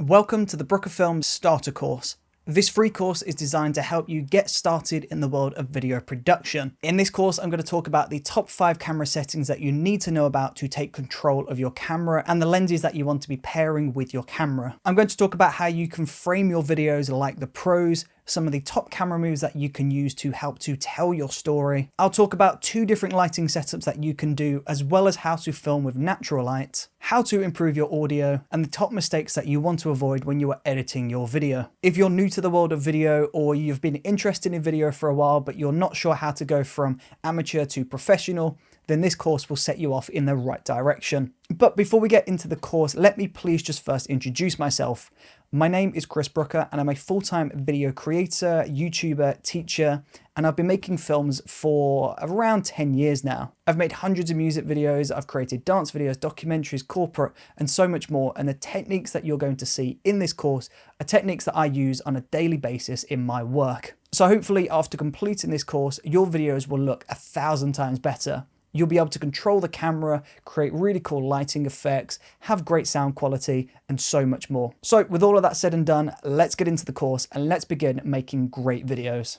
Welcome to the Brooker Film Starter Course. This free course is designed to help you get started in the world of video production. In this course, I'm going to talk about the top 5 camera settings that you need to know about to take control of your camera and the lenses that you want to be pairing with your camera. I'm going to talk about how you can frame your videos like the pros, some of the top camera moves that you can use to help to tell your story. I'll talk about 2 different lighting setups that you can do, as well as how to film with natural light, how to improve your audio, and the top mistakes that you want to avoid when you are editing your video. If you're new to the world of video, or you've been interested in video for a while, but you're not sure how to go from amateur to professional, then this course will set you off in the right direction. But before we get into the course, let me please just first introduce myself. My name is Chris Brooker, and I'm a full-time video creator, YouTuber, teacher, and I've been making films for around 10 years now. I've made hundreds of music videos, I've created dance videos, documentaries, corporate, and so much more. And the techniques that you're going to see in this course are techniques that I use on a daily basis in my work. So hopefully after completing this course, your videos will look 1,000 times better. You'll be able to control the camera, create really cool lighting effects, have great sound quality, and so much more. So with all of that said and done, let's get into the course and let's begin making great videos.